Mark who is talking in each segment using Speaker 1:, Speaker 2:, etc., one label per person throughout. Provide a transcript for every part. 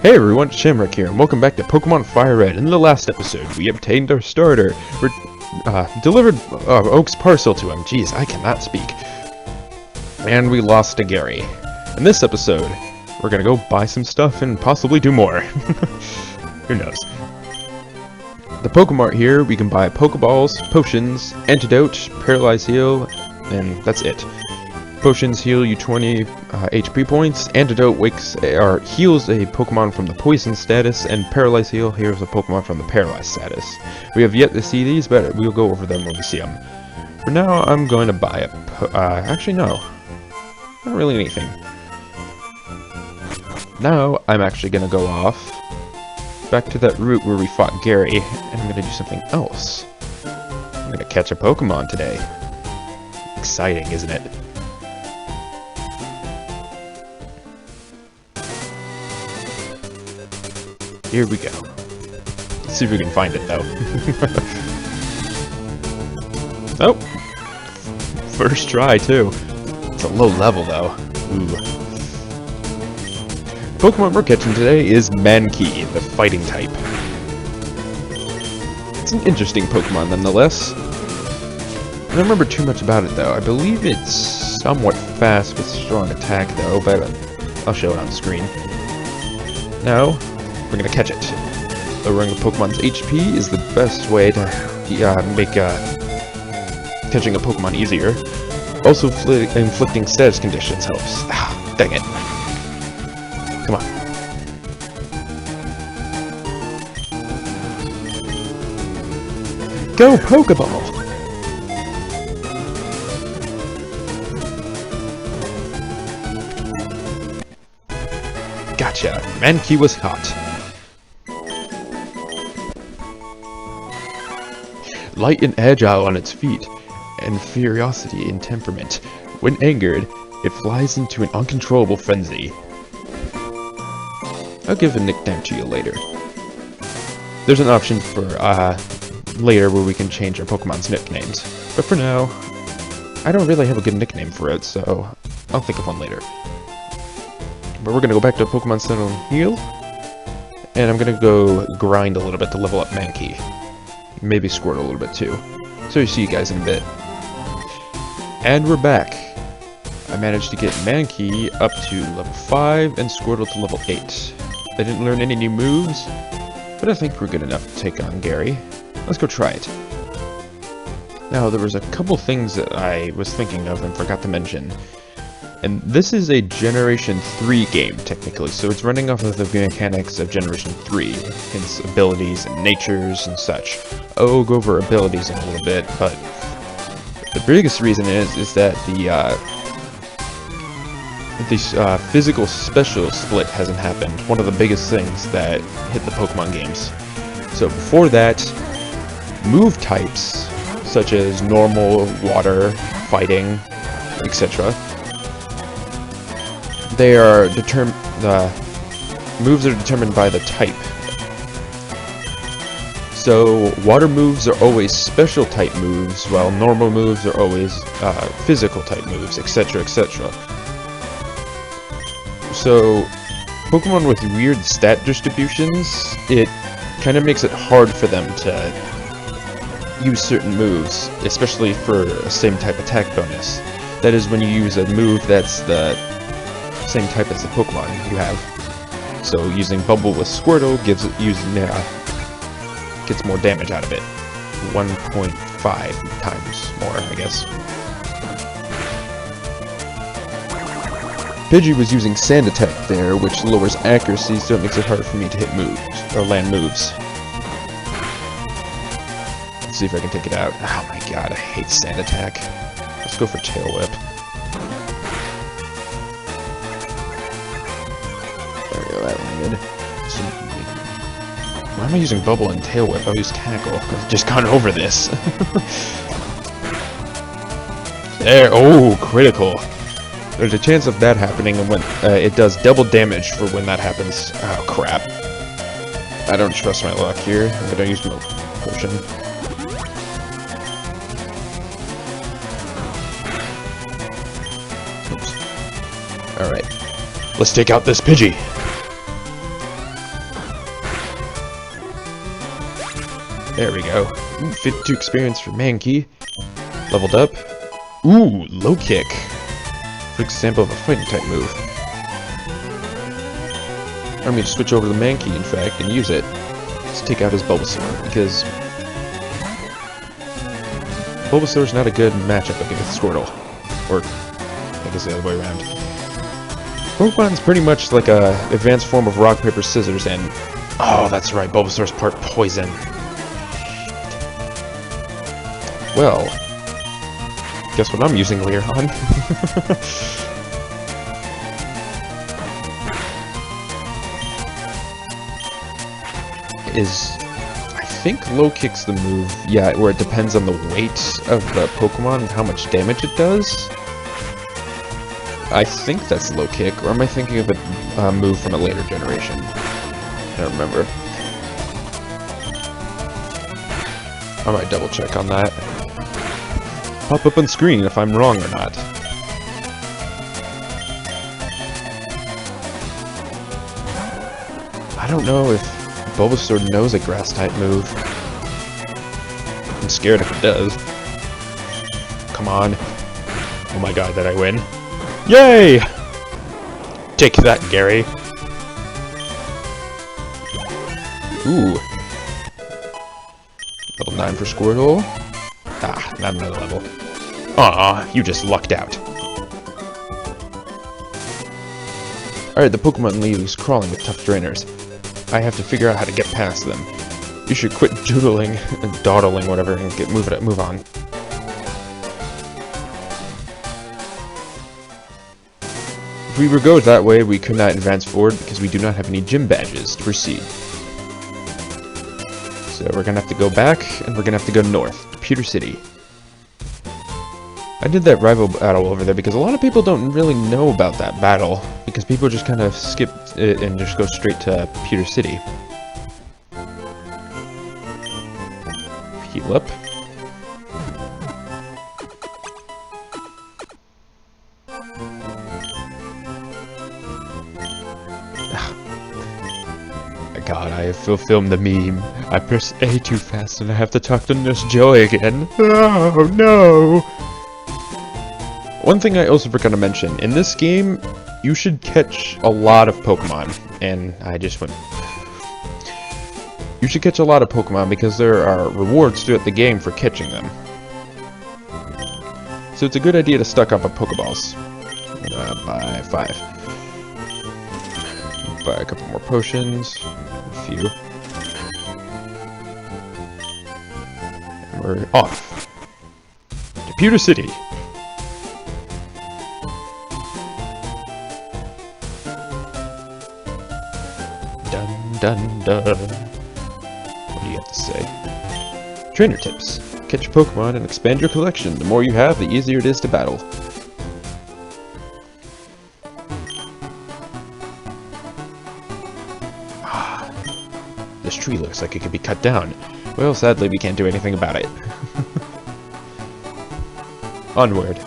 Speaker 1: Hey everyone, Shamrock here, and welcome back to Pokemon FireRed. In the last episode, we obtained our starter, delivered Oak's parcel to him. Jeez, I cannot speak. And we lost to Gary. In this episode, we're gonna go buy some stuff and possibly do more. Who knows? The Pokemart here, we can buy Pokeballs, Potions, Antidote, Paralyze Heal, and that's it. Potions heal you 20 HP points, Antidote heals a Pokemon from the Poison status, and Paralyze Heal heals a Pokemon from the Paralyzed status. We have yet to see these, but we'll go over them when we see them. For now, I'm going to buy actually no. Not really anything. Now, I'm actually going to go off back to that route where we fought Gary, and I'm going to do something else. I'm going to catch a Pokemon today. Exciting, isn't it? Here we go. Let's see if we can find it, though. Oh! First try, too. It's a low level, though. Ooh. The Pokemon we're catching today is Mankey, the fighting type. It's an interesting Pokemon, nonetheless. I don't remember too much about it, though. I believe it's somewhat fast with strong attack, though, but I'll show it on screen. Now, we're gonna catch it. Lowering the Pokemon's HP is the best way to make catching a Pokemon easier. Also, inflicting status conditions helps. Ah, dang it. Come on. Go Pokeball! Gotcha. Mankey was hot. Light and agile on its feet, and ferocity in temperament. When angered, it flies into an uncontrollable frenzy. I'll give a nickname to you later. There's an option for later where we can change our Pokemon's nicknames, but for now, I don't really have a good nickname for it, so I'll think of one later. But we're gonna go back to Pokemon Center and heal, and I'm gonna go grind a little bit to level up Mankey. Maybe Squirt a little bit too. So you see you guys in a bit. And we're back. I managed to get Mankey up to level 5 and Squirtle to level 8. I didn't learn any new moves, but I think we're good enough to take on Gary. Let's go try it. Now, there was a couple things that I was thinking of and forgot to mention. And this is a Generation 3 game, technically, so it's running off of the mechanics of Generation 3, hence abilities and natures and such. I'll go over abilities in a little bit, but the biggest reason is that the physical special split hasn't happened, one of the biggest things that hit the Pokemon games. So before that, move types, such as normal, water, fighting, etc., they are moves are determined by the type. So water moves are always special type moves, while normal moves are always physical type moves, etc., etc. So Pokemon with weird stat distributions, it kind of makes it hard for them to use certain moves, especially for a same type attack bonus. That is when you use a move that's the same type as the Pokemon you have. So using Bubble with Squirtle gets more damage out of it. 1.5 times more, I guess. Pidgey was using Sand Attack there, which lowers accuracy, so it makes it harder for me to hit moves, or land moves. Let's see if I can take it out. Oh my god, I hate Sand Attack. Let's go for Tail Whip. Why am I using Bubble and Tail Whip? I'll use Tackle. I've just gone over this. There! Oh, critical! There's a chance of that happening, and when it does double damage for when that happens. Oh, crap. I don't trust my luck here. I'm gonna use my potion. Oops. Alright. Let's take out this Pidgey! There we go. Ooh, 52 experience for Mankey. Leveled up. Ooh, low kick. For example of a fighting type move. I'm going to switch over to the Mankey, in fact, and use it. Let's take out his Bulbasaur, because Bulbasaur's not a good matchup against Squirtle. Or, I guess the other way around. Pokemon's pretty much like a advanced form of rock, paper, scissors, and... Oh, that's right, Bulbasaur's part poison. Well... Guess what I'm using later on? I think low kick's the move, yeah, where it depends on the weight of the Pokemon and how much damage it does. I think that's low kick, or am I thinking of a move from a later generation? I don't remember. I might double check on that. Pop up on screen if I'm wrong or not. I don't know if Bulbasaur knows a grass-type move. I'm scared if it does. Come on. Oh my god, did I win? Yay! Take that, Gary. Ooh. Level 9 for Squirtle. Ah, not another level. Aw, you just lucked out. Alright, the Pokemon League is crawling with tough trainers. I have to figure out how to get past them. You should quit doodling and dawdling, whatever, and move on. If we were to go that way, we could not advance forward because we do not have any gym badges to proceed. So we're gonna have to go back, and we're gonna have to go north, to Pewter City. I did that rival battle over there because a lot of people don't really know about that battle, because people just kind of skip it and just go straight to Pewter City. Heal up. God, I have filmed the meme. I press A too fast and I have to talk to Nurse Joy again. Oh no! One thing I also forgot to mention, in this game, you should catch a lot of Pokemon, and I just went... You should catch a lot of Pokemon because there are rewards throughout the game for catching them. So it's a good idea to stock up on Pokeballs. Buy 5. Buy a couple more potions. A few. And we're off. To Pewter City. Dun dun dun. What do you have to say? Trainer tips. Catch Pokemon and expand your collection. The more you have, the easier it is to battle. This tree looks like it could be cut down. Well, sadly, we can't do anything about it. Onward.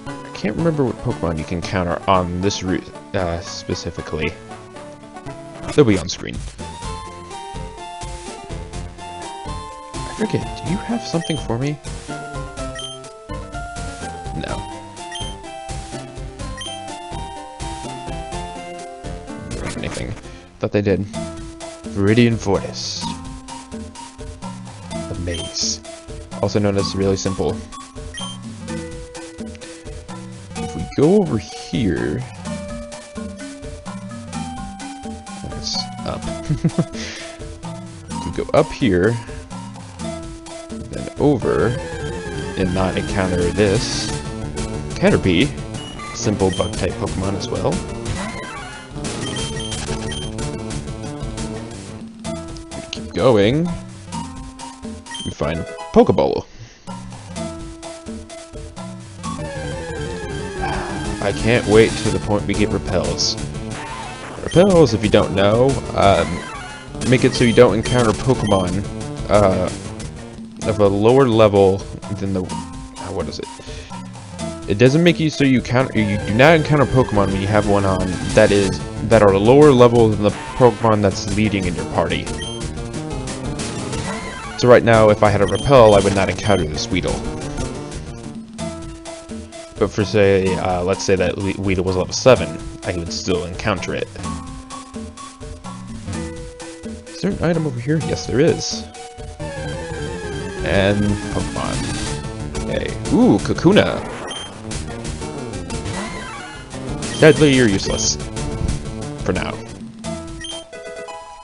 Speaker 1: I can't remember what Pokemon you can encounter on this route, specifically. They'll be on screen. I forget, do you have something for me? No. I don't have anything. Thought they did. Viridian Forest. The maze. Also known as really simple. If we go over here... That's up. If we go up here, then over, and not encounter this, Caterpie, simple bug-type Pokemon as well. Going, we find Pokeball. I can't wait to the point we get Repels. Repels, if you don't know, make it so you don't encounter Pokemon of a lower level than the what is it? It doesn't make you so you do not encounter Pokemon when you have one on that are lower level than the Pokemon that's leading in your party. So right now, if I had a repel, I would not encounter this Weedle. But for say, let's say that Weedle was level 7, I would still encounter it. Is there an item over here? Yes, there is. And Pokemon. Hey. Ooh, Kakuna. Deadly or useless. For now.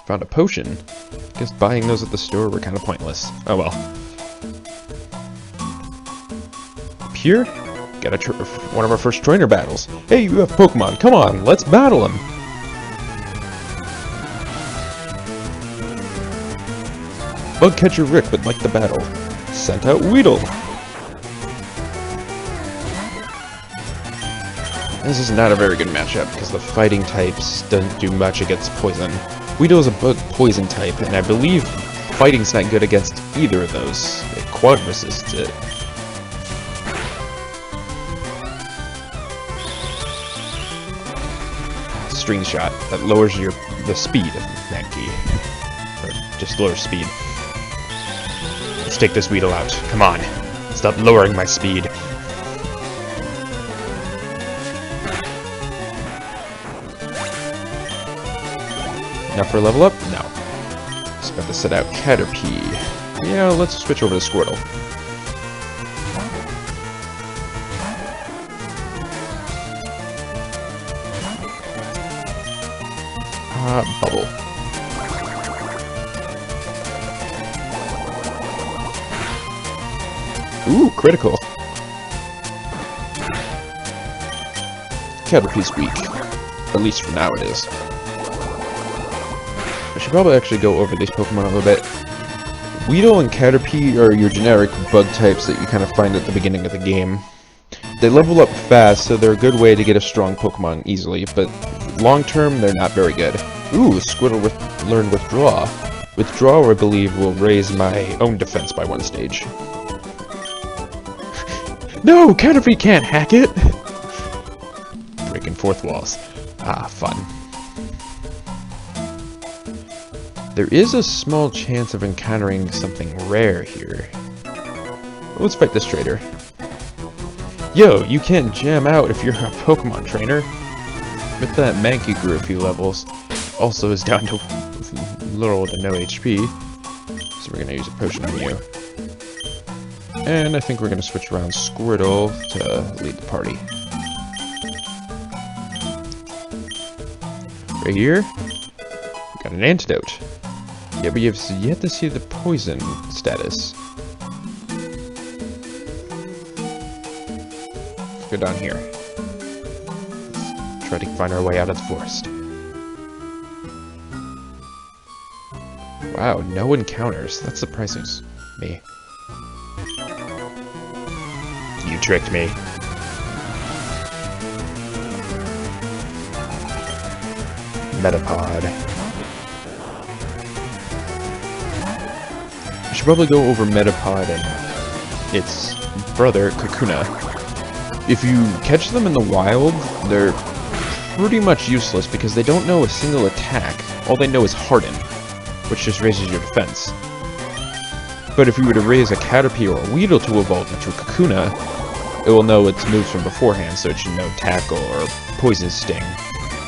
Speaker 1: Found a potion. Guess buying those at the store were kind of pointless. Oh well. Up here? Got one of our first trainer battles. Hey, you have Pokemon. Come on, let's battle them. Bug catcher Rick would like the battle. Sent out Weedle. This is not a very good matchup because the fighting types doesn't do much against poison. Weedle is a bug poison type, and I believe fighting's not good against either of those. It quad resists it. String shot that lowers the speed of Mankey, or just lowers speed. Let's take this Weedle out. Come on, stop lowering my speed. Enough for a level up? No. Just got to set out Caterpie. Yeah, let's switch over to Squirtle. Bubble. Ooh, critical. Caterpie's weak. At least for now it is. I should probably actually go over these Pokemon a little bit. Weedle and Caterpie are your generic bug types that you kind of find at the beginning of the game. They level up fast, so they're a good way to get a strong Pokemon easily, but long term, they're not very good. Ooh, Squirtle learned Withdraw. Withdraw, I believe, will raise my own defense by 1 stage. No! Caterpie can't hack it! Breaking fourth walls. Ah, fun. There is a small chance of encountering something rare here. Let's fight this trader. Yo, you can't jam out if you're a Pokemon trainer. With that, Mankey grew a few levels. Also is down to little to no HP. So we're gonna use a potion on you. And I think we're gonna switch around Squirtle to lead the party. Right here, we got an antidote. Yeah, but you have yet to see the poison status. Let's go down here. Let's try to find our way out of the forest. Wow, no encounters. That surprises me. You tricked me. Metapod. I should probably go over Metapod and its brother, Kakuna. If you catch them in the wild, they're pretty much useless because they don't know a single attack. All they know is Harden, which just raises your defense. But if you were to raise a Caterpie or a Weedle to evolve into a Kakuna, it will know its moves from beforehand, so it should know Tackle or Poison Sting,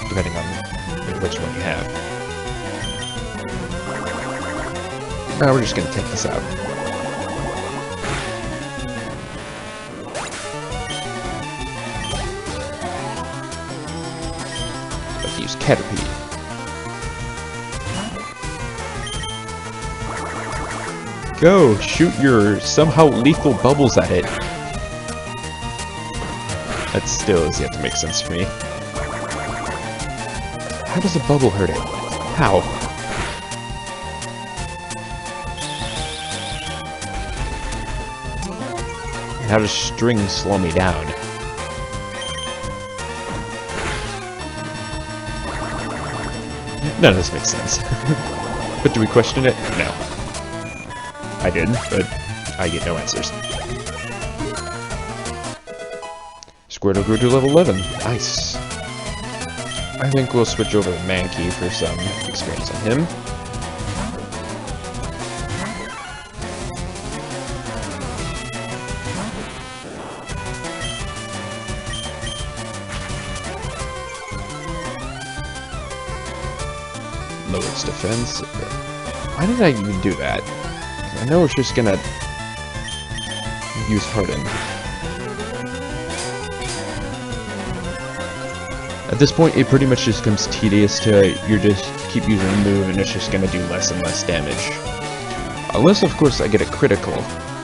Speaker 1: depending on which one you have. Now we're just going to take this out. Let's use Caterpie. Go! Shoot your somehow lethal bubbles at it. That still has yet to make sense for me. How does a bubble hurt it? How? And how does string slow me down? None of this makes sense. But do we question it? No. I did, but I get no answers. Squirtle grew to level 11. Nice. I think we'll switch over to Mankey for some experience on him. lower its defense. Why did I even do that? I know it's just gonna use Harden. At this point, it pretty much just becomes tedious to you just keep using the move and it's just gonna do less and less damage. Unless, of course, I get a critical.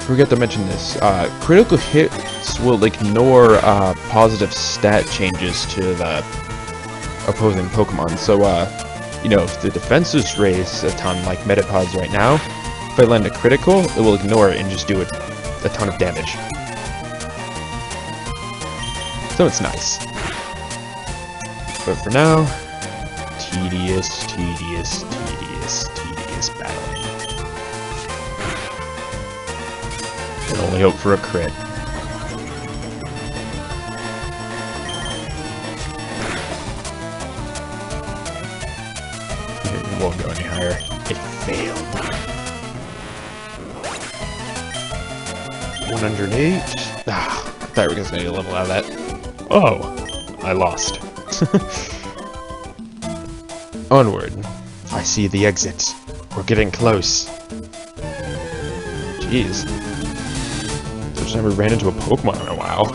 Speaker 1: Forgot to mention this. Critical hits will ignore positive stat changes to the opposing Pokemon. So, you know, if the defense is raised a ton, like Metapods right now, if I land a critical, it will ignore it and just do a ton of damage. So it's nice. But for now, tedious battling. Can only hope for a crit. It won't go any higher. It failed. 108. Ah, I thought we were going to need a level out of that. Oh, I lost. Onward. I see the exit. We're getting close. Jeez. I've never ran into a Pokemon in a while.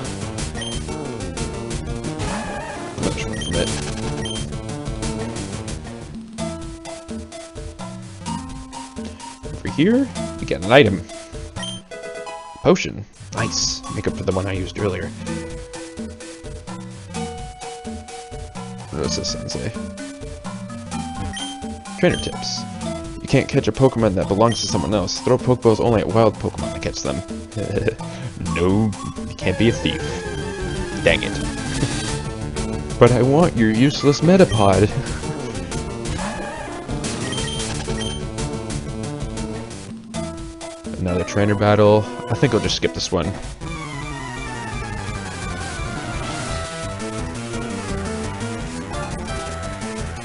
Speaker 1: Much from it. Over here, we get an item. Potion. Nice. Make up for the one I used earlier. What does this sensei? Trainer tips. You can't catch a Pokemon that belongs to someone else. Throw Pokeballs only at wild Pokemon to catch them. No, you can't be a thief. Dang it. But I want your useless Metapod. Another trainer battle. I think I'll just skip this one.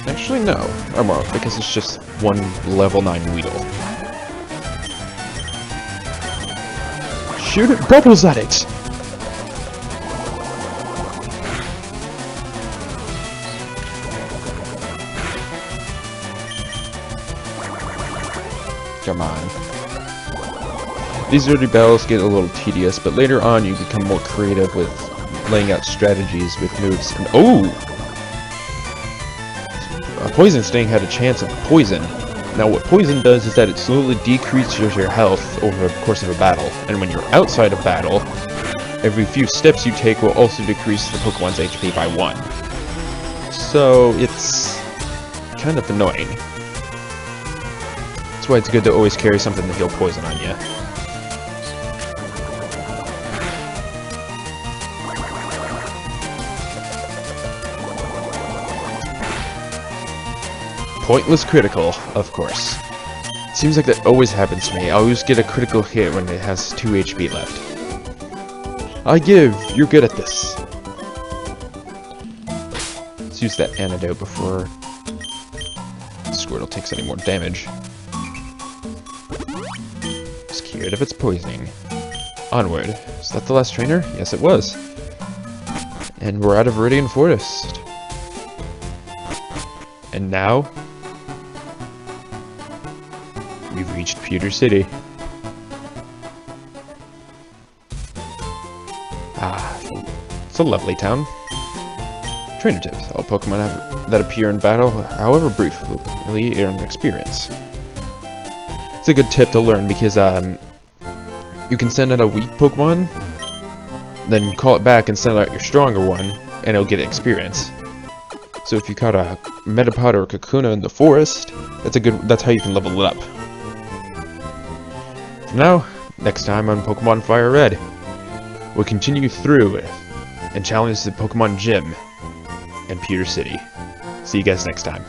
Speaker 1: Actually, no. I won't, because it's just one level 9 Weedle. Shoot it! Bubbles at it! Come on. These early battles get a little tedious, but later on you become more creative with laying out strategies with moves. And oh! Poison Sting had a chance of poison. Now what poison does is that it slowly decreases your health over the course of a battle, and when you're outside of battle, every few steps you take will also decrease the Pokemon's HP by 1. So it's kind of annoying. That's why it's good to always carry something to heal poison on you. Pointless critical, of course. Seems like that always happens to me. I always get a critical hit when it has 2 HP left. I give! You're good at this! Let's use that antidote before Squirtle takes any more damage. It's cured of its poisoning. Onward. Is that the last trainer? Yes, it was. And we're out of Viridian Forest. And now we've reached Pewter City. Ah, it's a lovely town. Trainer tips. All Pokemon that appear in battle, however briefly, earn experience. It's a good tip to learn because you can send out a weak Pokemon, then call it back and send out your stronger one, and it'll get experience. So if you caught a Metapod or a Kakuna in the forest, that's how you can level it up. For now, next time on Pokemon FireRed, we'll continue through and challenge the Pokemon Gym in Pewter City. See you guys next time.